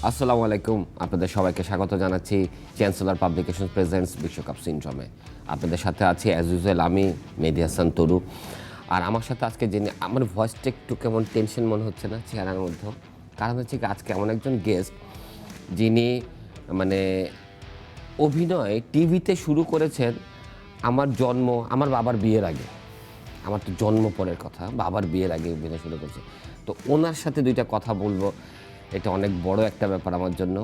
আসসালামু আলাইকুম, আপনাদের সবাইকে স্বাগত জানাচ্ছি চ্যান্সেলর পাবলিকেশন প্রেজেন্টস বিশ্বকাপ সিনড্রোমে। আপনাদের সাথে আছি অ্যাজ ইউজুয়াল আমি মেহেদী হাসান তরু। আর আমার সাথে আজকে যিনি, আমার ভয়েসটা একটু কেমন টেনশন মনে হচ্ছে না চেহারার মধ্যে, কারণ হচ্ছে কি আজকে এমন একজন গেস্ট যিনি মানে অভিনয় টিভিতে শুরু করেছেন আমার বাবার বিয়ের আগে। আমার তো জন্ম পরের কথা, বাবার বিয়ের আগে অভিনয় শুরু করছে। তো ওনার সাথে দুইটা কথা বলবো, এটা অনেক বড় একটা ব্যাপার আমার জন্য।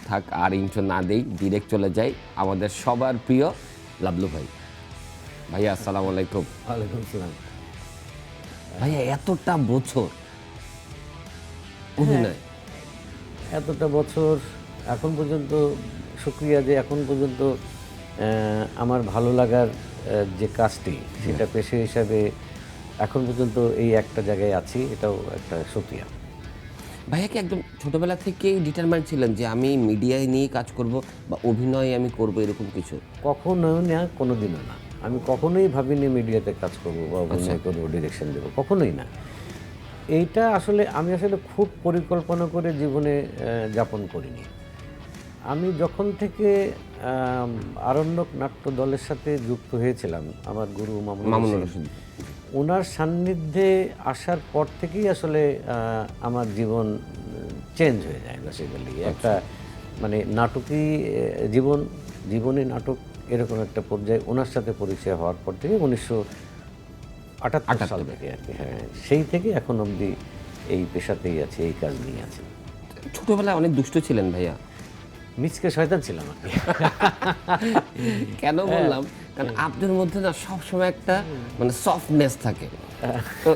থাক আর ইন্ট্রো না দেই, ডিরেক্ট চলে যাই আমাদের সবার প্রিয় লাবলু ভাই। ভাইয়া আসসালামু আলাইকুম। ওয়ালাইকুম আসসালাম। ভাইয়া এতটা বছর অভিনয়, এতটা বছর এখন পর্যন্ত শুক্রিয়া যে এখন পর্যন্ত আমার ভালো লাগার যে কাজটি সেটা পেশা হিসাবে এখন পর্যন্ত এই একটা জায়গায় আছি, এটাও একটা শুক্রিয়া। ভাইয়া কি একদম ছোটবেলা থেকেই ডিটারমাইন্ড ছিলেন যে আমি মিডিয়ায় নিয়ে কাজ করব বা অভিনয় আমি করব, এরকম কিছু? কখনো না, কোনোদিনও না। আমি কখনোই ভাবিনি মিডিয়াতে কাজ করব বা অভিনয় করবো, ডিরেকশন দেবো, কখনোই না। এইটা আমি আসলে খুব পরিকল্পনা করে জীবনে যাপন করিনি। আমি যখন থেকে আরণ্যক নাট্য দলের সাথে যুক্ত হয়েছিলাম, আমার গুরু মামুনুর রশীদ, রশিদ। ওনার সান্নিধ্যে আসার পর থেকেই আসলে আমার জীবন চেঞ্জ হয়ে যায় বেসিক্যালি। একটা মানে নাটকই জীবনে নাটক এরকম একটা পর্যায়ে ওনার সাথে পরিচয় হওয়ার পর থেকে 1978 সাল থেকে আর কি। হ্যাঁ, সেই থেকে এখন অবধি এই পেশাতেই আছে, এই কাজ নিয়ে আছে। ছোটবেলায় অনেক দুষ্ট ছিলেন ভাইয়া। মিচকে শয়তান ছিলাম আর কি। কেন বললাম, কারণ আপনার মধ্যে না সবসময় একটা মানে সফটনেস থাকে। তো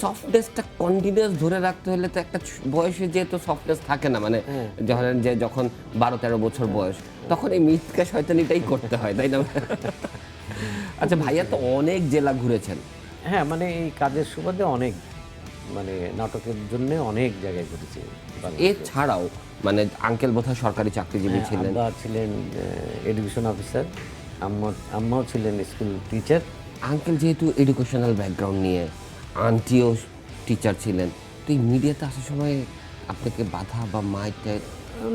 সফটনেসটা কন্টিনিউয়াস ধরে রাখতে হলে তো একটা বয়সে যেহেতু সফটনেস থাকে না, মানে ধরেন যে যখন 12-13 বছর বয়স, তখন এই মিথ্যা শয়তানিটাই করতে হয়, তাই না? আচ্ছা ভাইয়া তো অনেক জেলা ঘুরেছেন। হ্যাঁ, মানে এই কাজের সুবাদে অনেক, মানে নাটকের জন্য অনেক জায়গায় ঘুরেছি। এছাড়াও মানে আঙ্কেল বোধহয় সরকারি চাকরিজীবী ছিলেন। আব্বা ছিলেন এডুকেশন অফিসার, আম্মাও ছিলেন স্কুল টিচার। আঙ্কেল যেহেতু এডুকেশনাল ব্যাকগ্রাউন্ড নিয়ে, আন্টিও টিচার ছিলেন, তো এই মিডিয়াতে আসার সময় আপনাকে বাধা বা মাইর?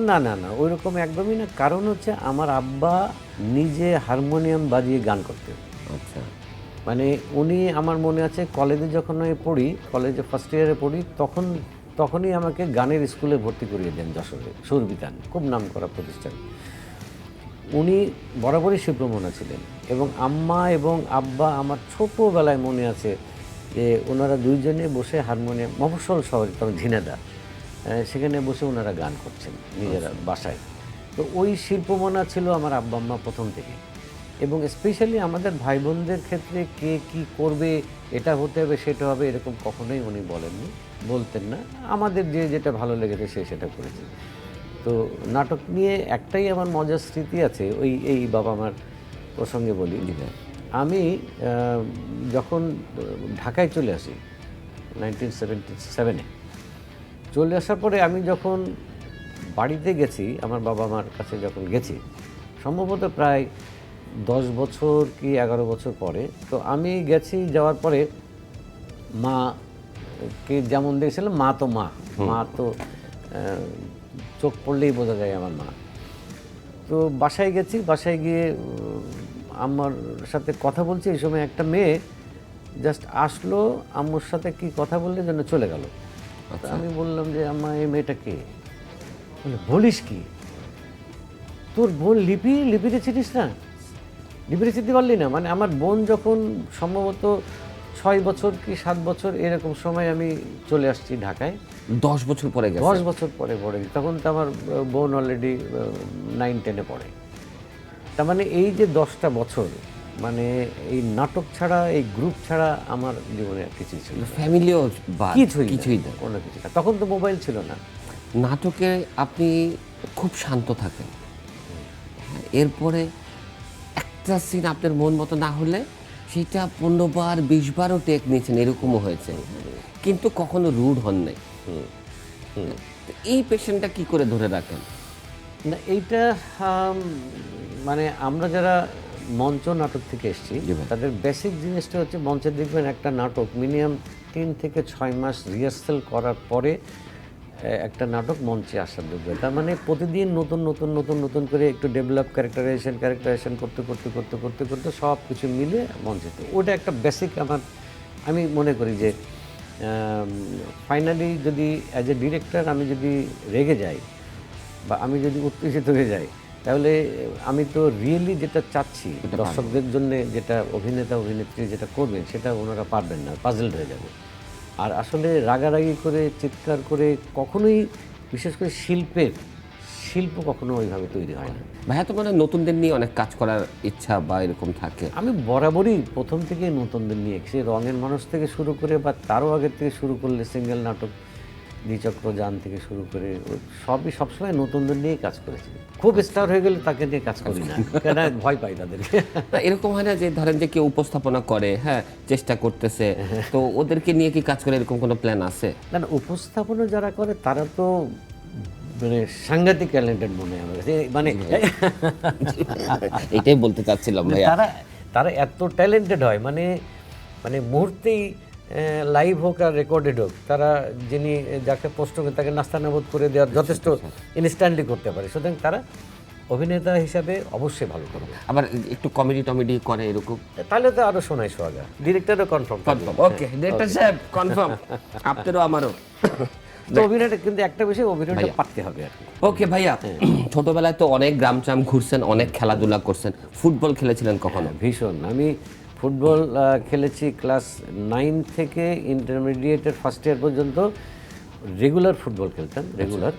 না না না, ওই রকম একদমই না। কারণ হচ্ছে আমার আব্বা নিজে হারমোনিয়াম বাজিয়ে গান করতেন। আচ্ছা। মানে উনি, আমার মনে আছে কলেজে যখন আমি পড়ি, কলেজে ফার্স্ট ইয়ারে পড়ি, তখনই আমাকে গানের স্কুলে ভর্তি করিয়ে দেন যশোরে, সুরবিতান, খুব নাম করা প্রতিষ্ঠান। উনি বরাবরই শিল্পমনা ছিলেন এবং আম্মা এবং আব্বা আমার ছোটোবেলায় মনে আছে যে ওনারা দুইজনে বসে হারমোনিয়াম, মফস্বল শহরে তখন ঝিনাইদহ, সেখানে বসে ওনারা গান করছেন নিজেরা বাসায়। তো ওই শিল্পমনা ছিল আমার আব্বা আম্মা প্রথম থেকে। এবং স্পেশালি আমাদের ভাই বোনদের ক্ষেত্রে কে কী করবে, এটা হতে হবে সেটা হবে, এরকম কখনোই উনি বলতেন না। আমাদের যে যেটা ভালো লেগেছে সে সেটা করেছে। তো নাটক নিয়ে একটাই আমার মজার স্মৃতি আছে, এই বাবা মার প্রসঙ্গে বলি। আমি যখন ঢাকায় চলে আসি 1977-এ, চলে আসার পরে আমি যখন বাড়িতে গেছি, আমার বাবা মার কাছে যখন গেছি, সম্ভবত প্রায় 10 বছর কি 11 বছর পরে। তো আমি গেছি, যাওয়ার পরে মাকে যেমন দেখছিলাম, মা তো চোখ পড়লেই বোঝা যায় আমার মা। তো বাসায় গেছি, বাসায় গিয়ে আম্মার সাথে কথা বলছি, এই সময় একটা মেয়ে জাস্ট আসলো, আম্মুর সাথে কি কথা বললে যেন চলে গেল। আমি বললাম যে আম্মা, এই মেয়েটা কে? বলিস কি, তোর বোন লিপিতে চিনিস না? লিপিতে চিনতে পারলি না? মানে আমার বোন যখন সম্ভবত 6 বছর কি 7 বছর এরকম সময় আমি চলে আসছি ঢাকায়। 10 বছর পরে গেছে? 10 বছর পরে পড়ে, তখন তো আমার বোন অলরেডি 9-10-এ পড়ে। তার মানে এই যে 10টা বছর, মানে এই নাটক ছাড়া, এই গ্রুপ ছাড়া আমার জীবনে আর কিছুই ছিল না। ফ্যামিলিও কিছুই না, কোনো কিছু না। তখন তো মোবাইল ছিল না। নাটকে আপনি খুব শান্ত থাকেন, এরপরে একটা সিন আপনার মন মতো না হলে সেটা 15 বার 20 বারও টেক নিয়েছেন, এরকমও হয়েছে, কিন্তু কখনো রুড হন নাই। এই পেশেন্টটা কি করে ধরে রাখেন? না, এইটা মানে আমরা যারা মঞ্চ নাটক থেকে এসেছি, তাদের বেসিক জিনিসটা হচ্ছে, মঞ্চে দেখবেন একটা নাটক মিনিমাম 3 থেকে 6 মাস রিহার্সাল করার পরে একটা নাটক মঞ্চে আসার যোগ্য। তার মানে প্রতিদিন নতুন নতুন নতুন নতুন করে একটু ডেভেলপ ক্যারেক্টারাইজেশন করতে করতে করতে করতে করতে সব কিছু মিলে মঞ্চে, তো ওটা একটা বেসিক আমি মনে করি যে ফাইনালি যদি অ্যাজ এ ডিরেক্টর আমি যদি রেগে যাই বা আমি যদি উত্তেজিত হয়ে যাই, তাহলে আমি তো রিয়েলি যেটা চাচ্ছি দর্শকদের জন্য, যেটা অভিনেতা অভিনেত্রী যেটা করবেন সেটা ওনারা পারবেন না, পাজলড হয়ে যাবে। আর আসলে রাগারাগি করে চিৎকার করে কখনোই, বিশেষ করে শিল্প কখনো ওইভাবে তৈরি হয় না। ভাইয়া তো মানে নতুনদের নিয়ে অনেক কাজ করার ইচ্ছা বা এরকম থাকে। আমি বরাবরই প্রথম থেকে নতুনদের নিয়ে, সে রঙের মানুষ থেকে শুরু করে বা তারও আগের থেকে শুরু করলে সিঙ্গেল নাটক দ্বিচক্রযান থেকে শুরু করে সবসময় নতুনদের নিয়েই কাজ করেছি। খুব স্টার হয়ে গেলে তাকে নিয়ে কাজ করি না, কেন ভয় পাই তাদেরকে। না, এরকম হয় না যে ধরেন যে কেউ উপস্থাপনা করে, হ্যাঁ চেষ্টা করতেছে, তো ওদেরকে নিয়ে কি কাজ করে এরকম কোনো প্ল্যান আছে? না না, উপস্থাপনা যারা করে তারা তো মানে সাংঘাতিক ট্যালেন্টেড মনে হয় আমার কাছে। মানে এটাই বলতে চাচ্ছিলাম ভাইয়া। তারা এত ট্যালেন্টেড হয়, মানে মুহূর্তেই লাইভ হোক আর রেকর্ডেড হোক, তারা যিনি যাকে প্রশ্ন করে তাকে নাস্তানাবুদ করে দেওয়ার যথেষ্ট ইনস্ট্যান্টলি করতে পারে। সুতরাং তারা অভিনেতা হিসাবে অবশ্যই ভালো করবে। আবার একটু কমেডি টমেডি করে এরকম, তাহলে তো আরো শোনাই সোহাগা। ডিরেক্টরও কনফার্ম। ওকে ডিরেক্টর সাহেব কনফার্ম, আপনারও আমারও। তো অভিনয়টা কিন্তু একটা বিষয়, অভিনয়টা পারতে হবে আর কি। ওকে ভাইয়া, ছোটবেলায় তো অনেক গ্রামচাম ঘুরছেন, অনেক খেলাধুলা করছেন, ফুটবল খেলেছিলেন কখনো? ভীষণ। আমি ফুটবল খেলেছি ক্লাস 9 থেকে ইন্টারমিডিয়েটের ফার্স্ট ইয়ার পর্যন্ত রেগুলার ফুটবল খেলতাম, রেগুলার।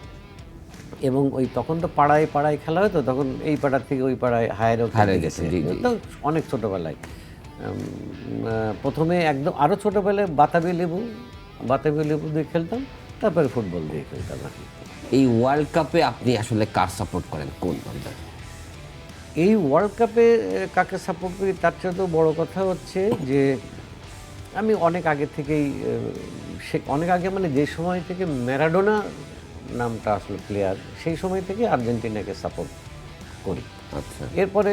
এবং ওই তখন তো পাড়ায় পাড়ায় খেলা হতো, তখন এই পাড়ার থেকে ওই পাড়ায় হায়ারও খেলে গেছে, তো অনেক ছোটোবেলায়। প্রথমে একদম আরও ছোটোবেলায় বাতাবি লেবু দিয়ে খেলতাম, তারপরে ফুটবল দিয়ে খেলতাম আর কি। এই ওয়ার্ল্ড কাপে আপনি আসলে কার সাপোর্ট করেন, কোন দলটা? এই ওয়ার্ল্ড কাপে কাকে সাপোর্ট করি তার চেয়েও বড় কথা হচ্ছে যে আমি অনেক আগে থেকেই, অনেক আগে মানে যে সময় থেকে ম্যারাডোনা নামটা আসলে প্লেয়ার, সেই সময় থেকে আর্জেন্টিনাকে সাপোর্ট করি। আচ্ছা, এরপরে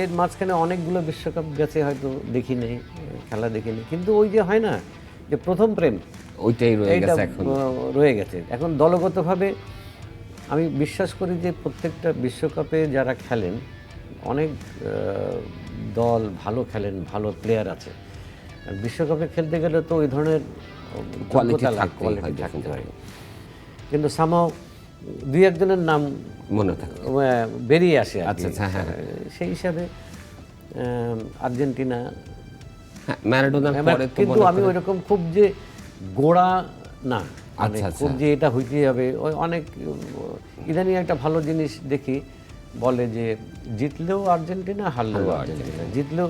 এর মাঝখানে অনেকগুলো বিশ্বকাপ গেছে, হয়তো দেখি নেই, খেলা দেখিনি, কিন্তু ওই যে হয় না যে প্রথম প্রেম, ওইটাই রয়ে গেছে এখন। রয়ে গেছে। এখন দলগতভাবে আমি বিশ্বাস করি যে প্রত্যেকটা বিশ্বকাপে যারা খেলেন, অনেক দল ভালো খেলেন, ভালো প্লেয়ার আছে। আর বিশ্বকাপে খেলতে গেলে তো ওই ধরনের কোয়ালিটি কোয়ালিটি থাকতে হয়। কিন্তু সামাও দুই একজনের নাম মনে থাকে, বেরিয়ে আসে। আচ্ছা, হ্যাঁ। সেই হিসাবে আর্জেন্টিনা, ম্যারাডোনার পরে তো কিন্তু আমি ওইরকম খুব যে গোড়া না, মানে আচ্ছা, খুব যে এটা হইতেই হবে। ওই অনেক ইদানিং একটা ভালো জিনিস দেখি, বলে যে জিতলেও আর্জেন্টিনা, হারলেও আর্জেন্টিনা, জিতলেও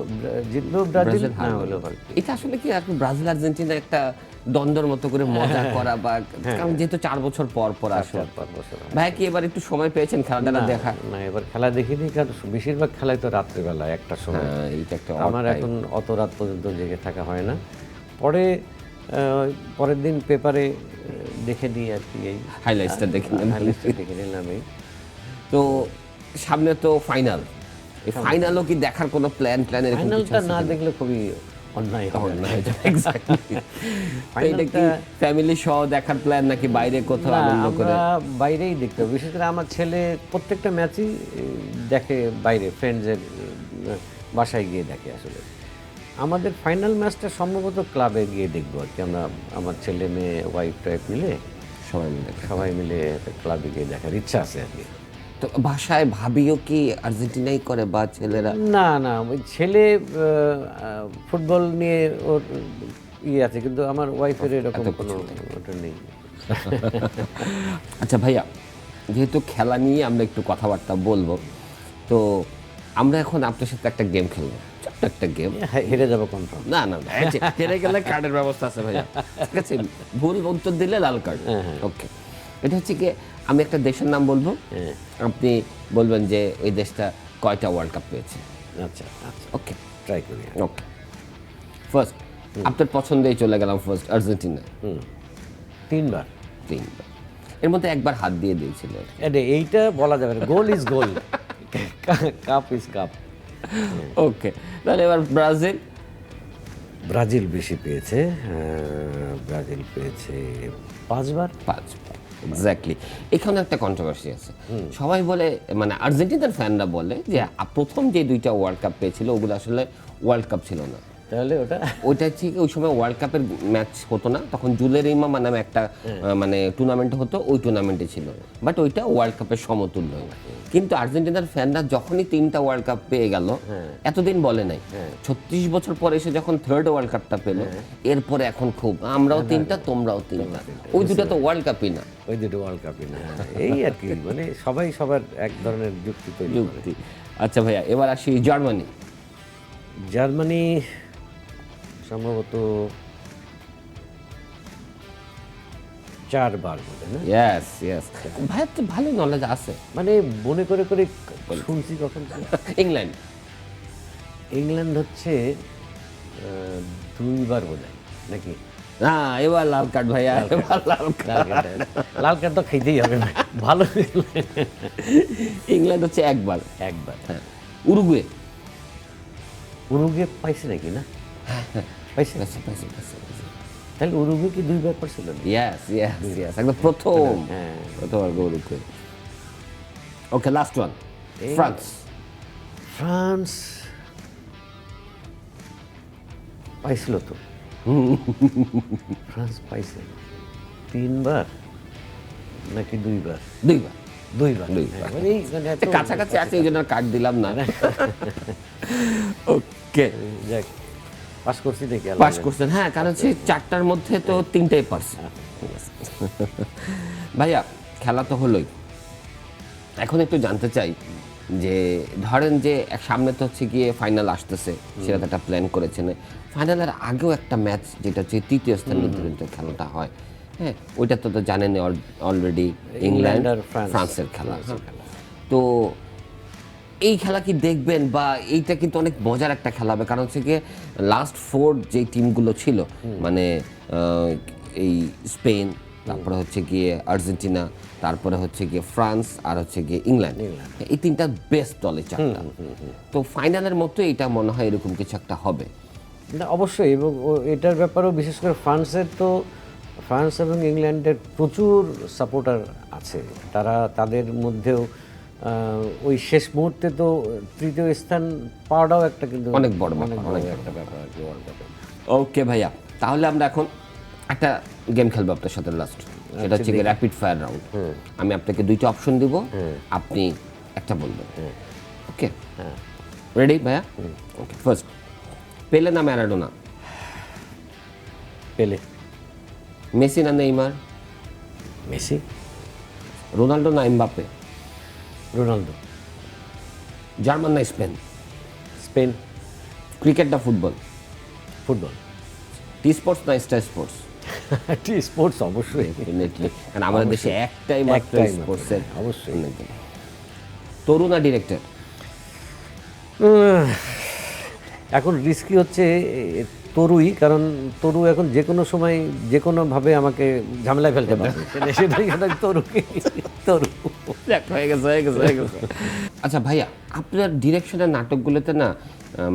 ব্রাজিল, না হলেও এটা আসলে কি আর ব্রাজিল আর্জেন্টিনা একটা দ্বন্দ্বের মতো করে মজা করা, বা কারণ যেহেতু 4 বছর পর পর আসে। ভাই কি এবার একটু সময় পেয়েছেন খেলাটা দেখা? না, এবার খেলা দেখিনি, কারণ বেশিরভাগ খেলাই তো রাত্রিবেলা একটার সময়। এইটা একটা আমার এখন অত রাত পর্যন্ত জেগে থাকা হয় না। পরের দিন পেপারে দেখে নিই আর কি, এই হাইলাইটসটা দেখে নিলাম। এই তো সামনে তো ফাইনাল, এই ফাইনালও কি দেখার কোনো প্ল্যান এরকম? ফাইনালটা না দেখলে খুবই অন্যায় হবে। এক্স্যাক্টলি। এটা কি ফ্যামিলি সহ দেখার প্ল্যান নাকি বাইরে কোথাও আনন্দ করে? আমরা বাইরেই দেখতে হবে। বিশেষ করে আমার ছেলে প্রত্যেকটা ম্যাচই দেখে বাইরে, ফ্রেন্ডসের বাসায় গিয়ে দেখে। আসলে আমাদের ফাইনাল ম্যাচটা সম্ভবত ক্লাবে গিয়ে দেখবো আর কি। আমরা আমার ছেলে মেয়ে ওয়াইফ টাইফ মিলে সবাই মিলে ক্লাবে গিয়ে দেখার ইচ্ছা আছে আর কি। তো বাসায় ভাবিও কি আর্জেন্টিনাই করে বা ছেলেরা? না না, ওই ছেলে ফুটবল নিয়ে ওর ইয়ে আছে, কিন্তু আমার ওয়াইফের এরকম কোনো ওটা নেই। আচ্ছা ভাইয়া, যেহেতু খেলা নিয়ে আমরা একটু কথাবার্তা বলবো, তো আমরা এখন আপনার সাথে একটা গেম খেলবো, ছোট্ট একটা গেম। হেরে যাবো কনফার্ম? না, হেরে গেলে কার্ডের ব্যবস্থা আছে ভাইয়া, ঠিক আছে? ভুল উত্তর দিলে লাল কার্ড। ওকে, এটা হচ্ছে কি, আমি একটা দেশের নাম বলবো, আপনি বলবেন যে ওই দেশটা কয়টা ওয়ার্ল্ড কাপ পেয়েছে। আচ্ছা আচ্ছা, ওকে, ট্রাই করি। ওকে, ফার্স্ট আপনার পছন্দেই চলে গেলাম, ফার্স্ট আর্জেন্টিনা। 3 বার। এর মধ্যে একবার হাত দিয়ে দিয়েছিল। এইটা বলা যাবে না, goal is goal, cup is cup. Okay, তাহলে এবার ব্রাজিল বেশি পেয়েছে, ব্রাজিল পেয়েছে 5 বার। এক্স্যাক্টলি। এখানে একটা কন্ট্রোভার্সি আছে, সবাই বলে মানে আর্জেন্টিনার ফ্যানরা বলে যে প্রথম যে 2টা ওয়ার্ল্ড কাপ পেয়েছিল ওগুলো আসলে ওয়ার্ল্ড কাপ ছিল না, তাহলে ওইটা ঠিক ওই সময় ওয়ার্ল্ড কাপের ম্যাচ হতো না, তখন জুলের ইমামা নামে একটা মানে টুর্নামেন্ট হতো, ওই টুর্নামেন্টে ছিল, বাট ওইটা ওয়ার্ল্ড কাপের সমতুল্য। কিন্তু আর্জেন্টিনার ফ্যানরা যখনই 3টা ওয়ার্ল্ড কাপ পেয়ে গেল, এতদিন বলে নাই, 36 বছর পরে এসে যখন থার্ড ওয়ার্ল্ড কাপটা পেল, এরপরে এখন খুব আমরাও 3টা তোমরাও 3টা, ওই দুটো তো ওয়ার্ল্ড কাপই না। ওই দুটো ওয়ার্ল্ড কাপই না, এই আর কি, মানে সবাই সবার এক ধরনের যুক্তি তৈরি করে। যুক্তি। আচ্ছা ভাইয়া, এবার আসি জার্মানি। জার্মানি সম্ভবত 4 বার বলে না, ইয়েস ইয়েস, ভাইয়া তো ভালো নলেজ আছে। মানে মনে করে করে শুনছি কখন। ইংল্যান্ড। ইংল্যান্ড হচ্ছে 2 বার বোধ হয় নাকি। না, এবার লাল কার্ড ভাইয়া, এবার লাল কার্ড। লাল কার্ড তো খাইতেই হবে না, ভালো। ইংল্যান্ড হচ্ছে একবার। হ্যাঁ। উরুগুয়ে। উরুগুয়ে পাইছে নাকি না? পাইছে। তাহলে উরুগুয়ে কি 2 বার পারছিল? ইয়েস ইয়েস ইয়েস, একদম প্রথম প্রথমবার উরুগুয়ে। ওকে, লাস্ট ওয়ান, ফ্রান্স। ফ্রান্স পাইছিল তো, ফ্রান্স পাইছে 3 বার নাকি 2 বার? 2 বার। 2 বার। মানে কাছাকাছি আছে, এই জন্য কার্ড দিলাম না। ওকে, যাক, পাস করছি দেখি। পাস করছেন, হ্যাঁ, কারণ সেই 4টার মধ্যে তো 3টাই পারছে। ভাইয়া, খেলা তো হলোই, এখন একটু জানতে চাই যে ধরেন যে সামনে তো হচ্ছে গিয়ে ফাইনাল আসতেছে, সেটা তো একটা প্ল্যান করেছেন, ফাইনালের আগেও একটা ম্যাচ যেটা হচ্ছে 3য় স্থান নির্ধারিত খেলাটা হয়, হ্যাঁ, ওইটা তো জানেন অলরেডি, ইংল্যান্ড আর ফ্রান্সের খেলা। তো এই খেলা কি দেখবেন, বা এইটা কিন্তু অনেক মজার একটা খেলা হবে, কারণ হচ্ছে গিয়ে লাস্ট 4 যে টিমগুলো ছিল, মানে এই স্পেন, তারপরে হচ্ছে গিয়ে আর্জেন্টিনা, তারপরে হচ্ছে গিয়ে ফ্রান্স, আর হচ্ছে গিয়ে ইংল্যান্ড, এই 3টা বেস্ট দলে 4টা। তো ফাইনালের মতো এটা মনে হয় এরকম কিছু একটা হবে না, অবশ্যই। এবং এটার ব্যাপারেও বিশেষ করে ফ্রান্স এবং ইংল্যান্ডের প্রচুর সাপোর্টার আছে, তারা তাদের মধ্যেও ওই শেষ মুহূর্তে তো 3য় স্থান পাওয়াটাও একটা কিন্তু অনেক বড় একটা ব্যাপার আর কি ওয়ার্ল্ড কাপে। ওকে ভাইয়া, তাহলে আমরা এখন একটা গেম খেলবো আপনার সাথে লাস্ট, সেটা হচ্ছে র্যাপিড ফায়ার রাউন্ড। আমি আপনাকে 2টা অপশন দিব, আপনি একটা বলবেন। ওকে, রেডি ভাইয়া? ওকে, ফার্স্ট, পেলে না ম্যারাডোনা? পেলে। মেসি না নেইমার? মেসি। রোনাল্ডো না এমবাপ্পে? রোনাল্ডো। জার্মান না স্পেন? স্পেন। ক্রিকেট না ফুটবল? ফুটবল। টি স্পোর্টস না স্টার স্পোর্টস? টি স্পোর্টস অবশ্যই, ডেফিনেটলি, কারণ আমাদের দেশে একটাই মাত্র স্পোর্টসের। অবশ্যই। তরুণ না ডিরেক্টর? এখন রিস্কি হচ্ছে তরুই, কারণ তরু এখন যে কোনো সময় যে কোনোভাবে আমাকে ঝামেলায় ফেলতে পারে, সেটা তরু। হয়ে গেছে। আচ্ছা ভাইয়া, আপনার ডিরেকশনের নাটকগুলোতে না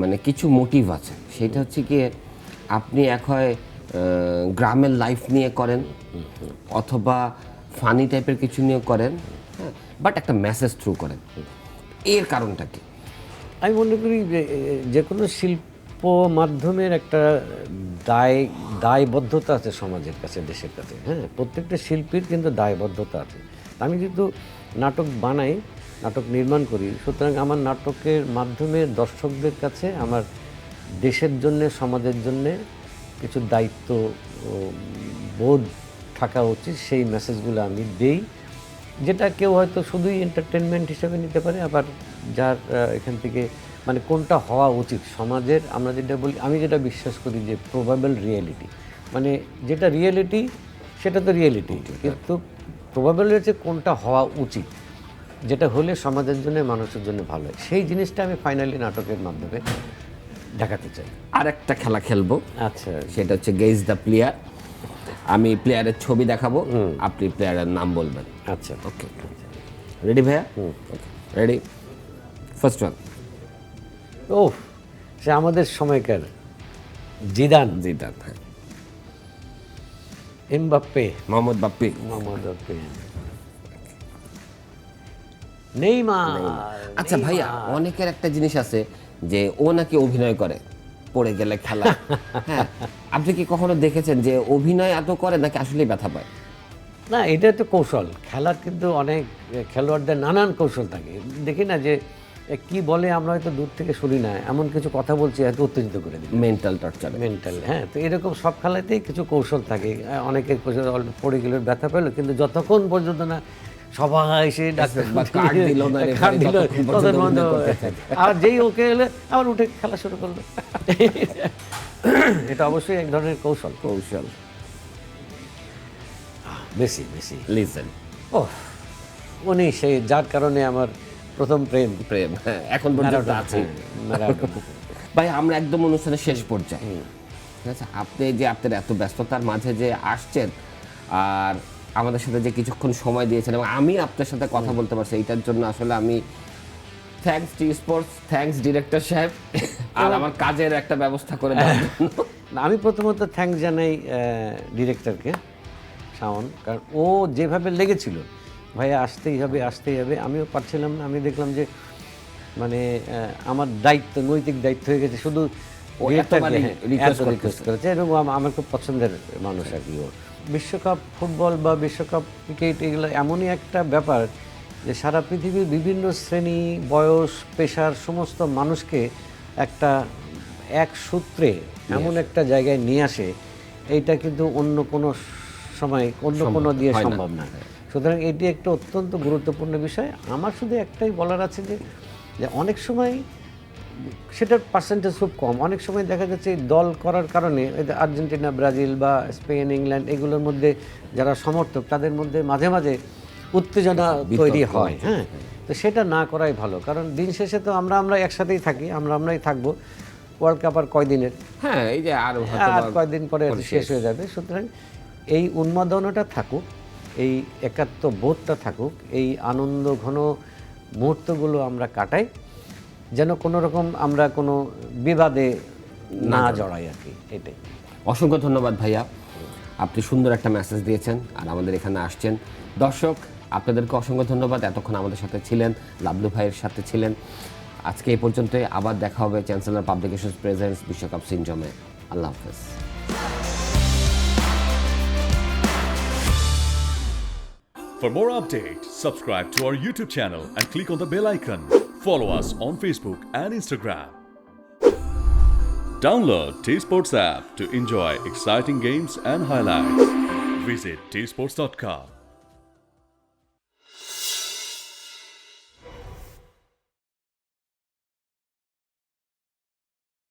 মানে কিছু মোটিভ আছে, সেটা হচ্ছে কি আপনি এক হয় গ্রামের লাইফ নিয়ে করেন, অথবা ফানি টাইপের কিছু নিয়ে করেন, হ্যাঁ, বাট একটা মেসেজ থ্রু করেন, এর কারণটা কি? আমি মনে করি যে কোনো শিল্প মাধ্যমের একটা দায়বদ্ধতা আছে সমাজের কাছে, দেশের কাছে। হ্যাঁ, প্রত্যেকটা শিল্পীর কিন্তু দায়বদ্ধতা আছে। আমি যেহেতু নাটক বানাই, নাটক নির্মাণ করি, সুতরাং আমার নাটকের মাধ্যমে দর্শকদের কাছে আমার দেশের জন্যে, সমাজের জন্যে কিছু দায়িত্ব বোধ থাকা উচিত, সেই মেসেজগুলো আমি দেই, যেটা কেউ হয়তো শুধুই এন্টারটেনমেন্ট হিসেবে নিতে পারে, আবার যার এখান থেকে মানে কোনটা হওয়া উচিত সমাজের। আমরা যেটা বলি, আমি যেটা বিশ্বাস করি যে প্রবাবেল রিয়েলিটি, মানে যেটা রিয়েলিটি সেটা তো রিয়েলিটি, কিন্তু প্রবাবেল হচ্ছে কোনটা হওয়া উচিত, যেটা হলে সমাজের জন্য, মানুষের জন্য ভালো হয়, সেই জিনিসটা আমি ফাইনালি নাটকের মাধ্যমে দেখাতে চাই। আর একটা খেলা খেলবো, আচ্ছা, সেটা হচ্ছে গেস দ্য প্লেয়ার। আমি প্লেয়ারের ছবি দেখাবো, আপনি প্লেয়ারের নাম বলবেন। আচ্ছা, ওকে, রেডি ভাইয়া? Ready, first one. ও, সে আমাদের সময়কার জিদান। জিদান, হ্যাঁ। এমবাপ্পে, মোহাম্মদ বাপ্পি। নেইমার। আচ্ছা ভাইয়া, অনেকের একটা জিনিস আছে যে ও নাকি অভিনয় করে পড়ে গেলে খেলা। হ্যাঁ, আপনি কি কখনো দেখেছেন যে অভিনয় এত করে নাকি আসলেই ব্যথা পায়? না, এটা তো কৌশল। খেলার কিন্তু অনেক খেলোয়াড়দের নানান কৌশল থাকে। দেখি না যে কি বলে, আমরা হয়তো দূর থেকে শুনি না, এমন কিছু কথা বলছে এত উত্তেজিত করে দিই, মেন্টাল টর্চার। মেন্টাল। হ্যাঁ, তো এরকম সব খেলাতেই কিছু কৌশল থাকে। অনেকের কৌশল অল্প পড়ে গেলে ব্যথা পেলো, কিন্তু যতক্ষণ পর্যন্ত না সবাই এসে ডাক্তার বা কার্ড দিল না রে, কার্ড দিল, ততক্ষণ পর্যন্ত ততক্ষণ অভিনয় পর্যন্ত- করতে থাকে। আর যেই ওকে এলে আবার উঠে খেলা শুরু করলো। এটা অবশ্যই এক ধরনের কৌশল। কৌশল। বেশি বেশি লিসেন, ও, উনি সেই যার কারণে আমার প্রথম প্রেম প্রেম, হ্যাঁ, এখন পর্যন্ত ম্যারাডোনা, আছে। ম্যারাডোনা। ভাই আমরা একদম অনুষ্ঠানের শেষ পর্যায়ে, ঠিক আছে? আপনি যে আপনার এত ব্যস্ততার মাঝে যে আসছেন আর আমাদের সাথে যে কিছুক্ষণ সময় দিয়েছেন এবং আমি আপনার সাথে কথা বলতে পারছি, এইটার জন্য আসলে আমি thanks T Sports, thanks director সাহেব, আর আমার কাজের একটা ব্যবস্থা করে দেওয়ার জন্য। না, আমি প্রথমত থ্যাঙ্কস জানাই ডিরেক্টরকে, শাওন, কারণ ও যেভাবে লেগেছিল, ভাইয়া আসতেই হবে আসতেই হবে, আমিও পারছিলাম না। আমি দেখলাম যে মানে আমার দায়িত্ব, নৈতিক দায়িত্ব হয়ে গেছে শুধু ও ডিরেক্টরকে, এতবারই হ্যাঁ, request এত request করেছে, এবং আমার খুব পছন্দের মানুষ আর কি ও। বিশ্বকাপ ফুটবল বা বিশ্বকাপ ক্রিকেট এগুলো এমনই একটা ব্যাপার যে সারা পৃথিবীর বিভিন্ন শ্রেণী, বয়স, পেশার সমস্ত মানুষকে একটা এক সূত্রে এমন একটা জায়গায় নিয়ে আসে, এইটা কিন্তু অন্য কোনো সময় অন্য কোনো দিয়ে হয় না। সম্ভব না। সুতরাং এটি একটা অত্যন্ত গুরুত্বপূর্ণ বিষয়। আমার শুধু একটাই বলার আছে যে যে অনেক সময় সেটার পার্সেন্টেজ খুব কম। অনেক সময় দেখা যাচ্ছে এই দল করার কারণে এই যে আর্জেন্টিনা, ব্রাজিল বা স্পেন, ইংল্যান্ড এগুলোর মধ্যে যারা সমর্থক, তাদের মধ্যে মাঝে মাঝে উত্তেজনা তৈরি হয়। হ্যাঁ, তো সেটা না করাই ভালো, কারণ দিন শেষে তো আমরা একসাথেই থাকি, আমরাই থাকবো। ওয়ার্ল্ড কাপ আর কয়দিনের, হ্যাঁ, এই যে আর আর কয়দিন পরে শেষ হয়ে যাবে। সুতরাং এই উন্মাদনাটা থাকুক, এই একাত্ম বোধটা থাকুক, এই আনন্দ ঘন মুহূর্তগুলো আমরা কাটাই, যেন কোনো রকম আমরা কোনো বিবাদে না জড়াই আর কি, এটাই। অসংখ্য ধন্যবাদ ভাইয়া, আপনি সুন্দর একটা মেসেজ দিয়েছেন আর আমাদের এখানে আসছেন। দর্শক, আপনাদেরকে অসংখ্য ধন্যবাদ, এতক্ষণ আমাদের সাথে ছিলেন, লাবলু ভাইয়ের সাথে ছিলেন। আজকে এই পর্যন্তই, আবার দেখা হবে চ্যান্সেলর পাবলিকেশনস প্রেজেন্টস বিশ্বকাপ সিনড্রোমে। আল্লাহ হাফেজ। For more updates, subscribe to our YouTube channel and click on the bell icon. Follow us on Facebook and Instagram. Download T-Sports app to enjoy exciting games and highlights. Visit tsports.com.